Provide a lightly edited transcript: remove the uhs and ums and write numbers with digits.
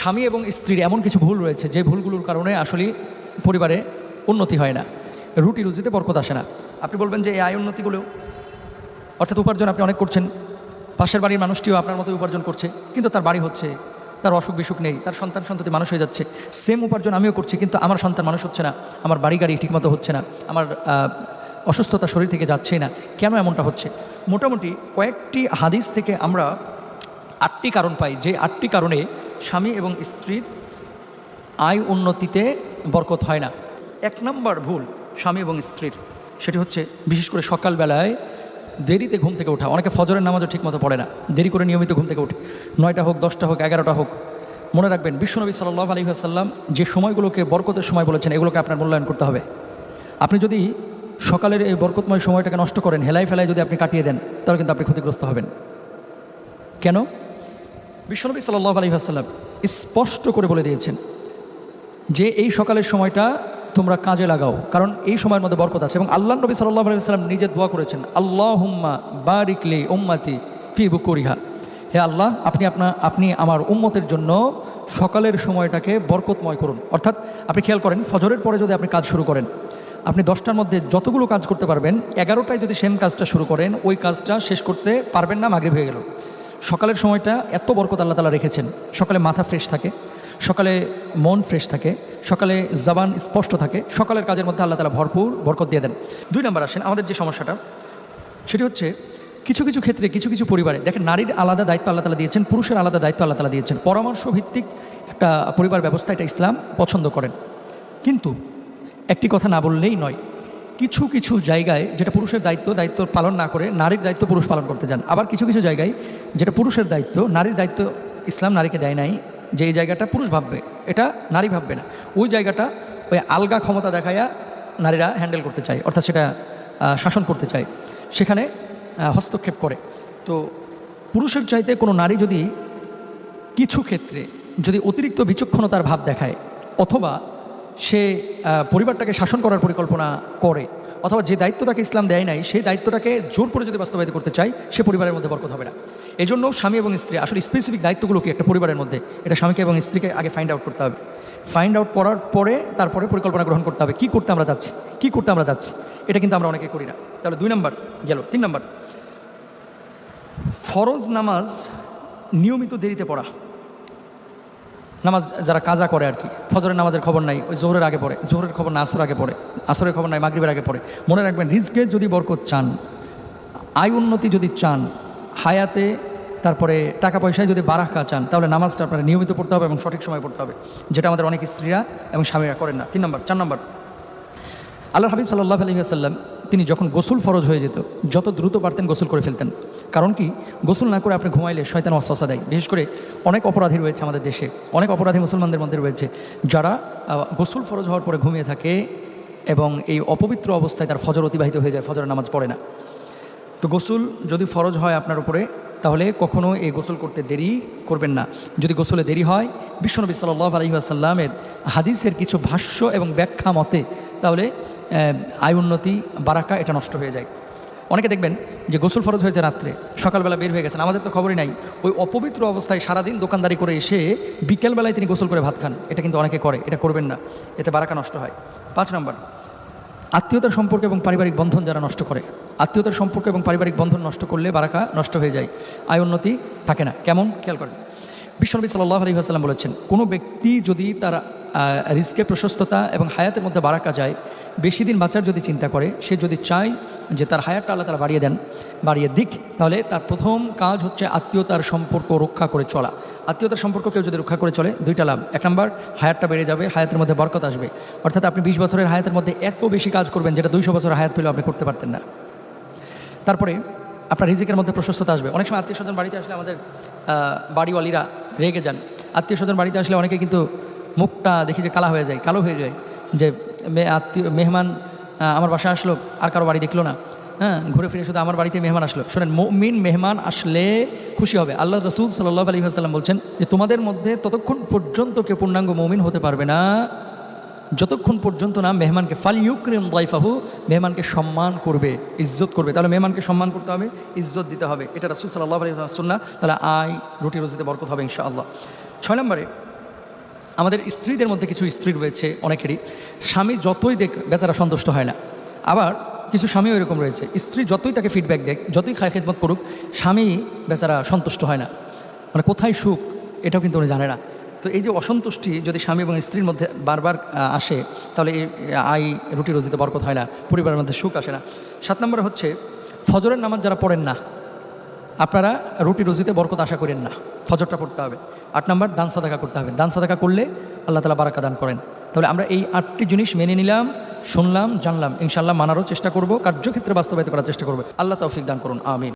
স্বামী এবং স্ত্রীর এমন কিছু ভুল রয়েছে যে ভুলগুলোর কারণে আসলে পরিবারে উন্নতি হয় না, রুটি রুজিতে বরকত আসে না। আপনি বলবেন যে এই আয় উন্নতিগুলো, অর্থাৎ উপার্জন আপনি অনেক করছেন, পাশের বাড়ির মানুষটিও আপনার মতো উপার্জন করছে, কিন্তু তার বাড়ি হচ্ছে, তার অসুখ বিসুখ নেই, তার সন্তান সন্ততি মানুষ হয়ে যাচ্ছে। সেম উপার্জন আমিও করছি, কিন্তু আমার সন্তান মানুষ হচ্ছে না, আমার বাড়ি গাড়ি ঠিকমতো হচ্ছে না, আমার অসুস্থতা শরীর থেকে যাচ্ছেই না। কেন এমনটা হচ্ছে? মোটামুটি কয়েকটি হাদিস থেকে আমরা 8টি কারণ পাই, যে 8টি কারণে স্বামী এবং স্ত্রীর আয় উন্নতিতে বরকত হয় না। 1 নম্বর ভুল স্বামী এবং স্ত্রীর, সেটি হচ্ছে বিশেষ করে সকালবেলায় দেরিতে ঘুম থেকে ওঠা। অনেকে ফজরের নামাজও ঠিকমতো পড়ে না, দেরি করে নিয়মিত ঘুম থেকে ওঠে, 9টা হোক, 10টা হোক, 11টা হোক। মনে রাখবেন, বিশ্বনবী সাল্লাল্লাহু আলাইহি ওয়াসাল্লাম যে সময়গুলোকে বরকতের সময় বলেছেন, এগুলোকে আপনার মূল্যায়ন করতে হবে। আপনি যদি সকালের এই বরকতময় সময়টাকে নষ্ট করেন, হেলায় ফেলায় যদি আপনি কাটিয়ে দেন, তাহলে কিন্তু আপনি ক্ষতিগ্রস্ত হবেন। কেন? বিশ্বনবী সাল্লাল্লাহু আলাইহি ওয়াসাল্লাম স্পষ্ট করে বলে দিয়েছেন যে এই সকালের সময়টা তোমরা কাজে লাগাও, কারণ এই সময়ের মধ্যে বরকত আছে। এবং আল্লাহ নবী সাল্লাল্লাহু আলাইহি ওয়াসাল্লাম নিজে দোয়া করেছেন, আল্লাহুম্মা বারিক লি উম্মতি ফি বুকুরিহা, হে আল্লাহ, আপনি আমার উম্মতের জন্য সকালের সময়টাকে বরকতময় করুন। অর্থাৎ আপনি খেয়াল করেন, ফজরের পরে যদি আপনি কাজ শুরু করেন, আপনি 10টার মধ্যে যতগুলো কাজ করতে পারবেন, 11টায় যদি সেম কাজটা শুরু করেন, ওই কাজটা শেষ করতে পারবেন না, মাগরিব হয়ে গেল। সকালের সময়টা এত বরকত আল্লাহ তাআলা রেখেছেন। সকালে মাথা ফ্রেশ থাকে, সকালে মন ফ্রেশ থাকে, সকালে জবান স্পষ্ট থাকে, সকালের কাজের মধ্যে আল্লাহ তাআলা ভরপুর বরকত দিয়ে দেন। 2 নম্বর আসেন, আমাদের যে সমস্যাটা সেটি হচ্ছে কিছু কিছু ক্ষেত্রে কিছু কিছু পরিবারে দেখেন, নারীর আলাদা দায়িত্ব আল্লাহ তাআলা দিয়েছেন, পুরুষের আলাদা দায়িত্ব আল্লাহ তাআলা দিয়েছেন। পরামর্শ ভিত্তিক একটা পরিবার ব্যবস্থা, এটা ইসলাম পছন্দ করেন। কিন্তু একটি কথা না বললেই নয়, কিছু কিছু জায়গায় যেটা পুরুষের দায়িত্ব পালন না করে নারীর দায়িত্ব পুরুষ পালন করতে যান। আবার কিছু কিছু জায়গায় যেটা পুরুষের দায়িত্ব, নারীর দায়িত্ব ইসলাম নারীকে দেয় নাই, যে এই জায়গাটা পুরুষ ভাববে, এটা নারী ভাববে না, ওই জায়গাটা ওই আলগা ক্ষমতা দেখায়া নারীরা হ্যান্ডেল করতে চায়, অর্থাৎ সেটা শাসন করতে চায়, সেখানে হস্তক্ষেপ করে। তো পুরুষের চাইতে কোনো নারী যদি কিছু ক্ষেত্রে যদি অতিরিক্ত বিচক্ষণতার ভাব দেখায়, অথবা সে পরিবারটাকে শাসন করার পরিকল্পনা করে, অথবা যে দায়িত্বটাকে ইসলাম দেয় নাই সেই দায়িত্বটাকে জোর করে যদি বাস্তবায়িত করতে চায়, সে পরিবারের মধ্যে বরকত হবে না। এই জন্য স্বামী এবং স্ত্রী আসলে স্পেসিফিক দায়িত্বগুলো কি একটা পরিবারের মধ্যে, এটা স্বামীকে এবং স্ত্রীকে আগে ফাইন্ড আউট করতে হবে। ফাইন্ড আউট করার পরে তারপরে পরিকল্পনা গ্রহণ করতে হবে, কী করতে আমরা যাচ্ছি। এটা কিন্তু আমরা অনেকে করি না। তাহলে 2 নম্বর গেল। 3 নম্বর, ফরজ নামাজ নিয়মিত দেরিতে পড়া। নামাজ যারা কাজা করে আর কি, ফজরের নামাজের খবর নাই, ওই জোহরের আগে পড়ে, জোহরের খবর না আসর আগে পড়ে, আসরের খবর নাই মাগরিবের আগে পড়ে। মনে রাখবেন, রিজকে যদি বরকত চান, আয় উন্নতি যদি চান, হায়াতে তারপরে টাকা পয়সায় যদি বারাকা চান, তাহলে নামাজটা আপনারা নিয়মিত পড়তে হবে এবং সঠিক সময় পড়তে হবে, যেটা আমাদের অনেক স্ত্রীরা এবং স্বামীরা করেন না। 3 নম্বর। 4 নম্বর, আল্লাহ হাবিব সাল্লাল্লাহু আলাইহি ওয়াসাল্লাম তিনি যখন গোসল ফরজ হয়ে যেত, যত দ্রুত পারতেন গোসল করে ফেলতেন। কারণ কি, গোসল না করে আপনি ঘুমাইলে শয়তান ওয়াসওয়াসা দেয়। বিশেষ করে অনেক অপরাধী রয়েছে আমাদের দেশে, অনেক অপরাধী মুসলমানদের মধ্যে রয়েছে, যারা গোসল ফরজ হওয়ার পরে ঘুমিয়ে থাকে এবং এই অপবিত্র অবস্থায় তার ফজর অতিবাহিত হয়ে যায়, ফজরের নামাজ পড়ে না। তো গোসল যদি ফরজ হয় আপনার উপরে, তাহলে কখনো এই গোসল করতে দেরি করবেন না। যদি গোসলে দেরি হয়, বিশ্বনবী সাল্লাল্লাহু আলাইহি ওয়াসাল্লামের হাদিসের কিছু ভাষ্য এবং ব্যাখ্যা মতে, তাহলে আয় উন্নতি বারাকা এটা নষ্ট হয়ে যায়। অনেকে দেখবেন যে গোসল ফরজ হয়েছে রাত্রে, সকালবেলা বের হয়ে গেছেন, আমাদের তো খবরই নাই, ওই অপবিত্র অবস্থায় সারাদিন দোকানদারি করে এসে বিকেলবেলায় তিনি গোসল করে ভাত খান। এটা কিন্তু অনেকে করে, এটা করবেন না, এতে বারাকা নষ্ট হয়। 5 নম্বর, আত্মীয়তার সম্পর্ক এবং পারিবারিক বন্ধন যারা নষ্ট করে, আত্মীয়তার সম্পর্ক এবং পারিবারিক বন্ধন নষ্ট করলে বারাকা নষ্ট হয়ে যায়, আয় উন্নতি থাকে না। কেমন? খেয়াল করেন, বিশ্বনবী সাল্লাল্লাহু আলাইহি ওয়াসাল্লাম বলেছেন, কোনো ব্যক্তি যদি তার রিজকে প্রশস্ততা এবং হায়াতের মধ্যে বারাকা যায়, বেশি দিন বাঁচার যদি চিন্তা করে, সে যদি চায় যে তার হায়াতটা আল্লাহ তাআলা বাড়িয়ে দিক, তাহলে তার প্রথম কাজ হচ্ছে আত্মীয়তার সম্পর্ক রক্ষা করে চলা। আত্মীয়তার সম্পর্ক কেউ যদি রক্ষা করে চলে, 2টা লাভ। 1 নম্বর, হায়াতটা বেড়ে যাবে, হায়াতের মধ্যে বরকত আসবে। অর্থাৎ আপনি 20 বছরের হায়াতের মধ্যে এত বেশি কাজ করবেন, যেটা 200 বছরের হায়াত পেলেও আপনি করতে পারতেন না। তারপরে আপনার রিজিকের মধ্যে প্রশস্ততা আসবে। অনেক সময় আত্মীয় স্বজন বাড়িতে আসলে আমাদের বাড়িওয়ালিরা রেগে যান। আত্মীয় স্বজন বাড়িতে আসলে অনেকে কিন্তু মুখটা দেখি যে কালো হয়ে যায়, যে মেহমান আমার বাসায় আসলো, আর কারো বাড়ি দেখলো না, ঘুরে ফিরে শুধু আমার বাড়িতে মেহমান আসলো। শোনেন, মুমিন মেহমান আসলে খুশি হবে। আল্লাহ রাসূল সাল্লাল্লাহু আলাইহি ওয়াসাল্লাম বলছেন যে তোমাদের মধ্যে ততক্ষণ পর্যন্ত কেউ পূর্ণাঙ্গ মুমিন হতে পারবে না, যতক্ষণ পর্যন্ত না মেহমানকে ফালইউকরিম দাইফাহু, মেহমানকে সম্মান করবে, ইজ্জত করবে। তাহলে মেহমানকে সম্মান করতে হবে, ইজ্জত দিতে হবে, এটা রাসূল সাল্লাল্লাহু আলাইহি ওয়াসাল্লাম সুন্নাহ। তাহলে আয় রুটি রুজিতে বরকত হবে ইনশাআল্লাহ। 6 নম্বরে, আমাদের স্ত্রীদের মধ্যে কিছু স্ত্রী রয়েছে অনেকেরই, স্বামী যতই দেখ বেচারা সন্তুষ্ট হয় না। আবার কিছু স্বামীও এরকম রয়েছে, স্ত্রী যতই তাকে ফিডব্যাক দেখ, যতই খায় খেদমত করুক, স্বামী বেচারা সন্তুষ্ট হয় না। মানে কোথায় সুখ এটাও কিন্তু উনি জানে না। তো এই যে অসন্তুষ্টি যদি স্বামী এবং স্ত্রীর মধ্যে বারবার আসে, তাহলে এই আয় রুটি রুজিতে বরকত হয় না, পরিবারের মধ্যে সুখ আসে না। 7 নম্বরে হচ্ছে ফজরের নামাজ যারা পড়েন না, আপনারা রুটি রুজিতে বরকত আশা করেন না, ফজরটা পড়তে হবে। 8 নম্বর দান সাদাকা করতে হবে, দান সাদাকা করলে আল্লাহ তাআলা বারাকা দান করেন। তাহলে আমরা এই 8টি জিনিস মেনে নিলাম, শুনলাম, জানলাম, ইনশাআল্লাহ মানারও চেষ্টা করব, কার্যক্ষেত্রে বাস্তবায়িত করার চেষ্টা করব। আল্লাহ তৌফিক দান করুন, আমিন।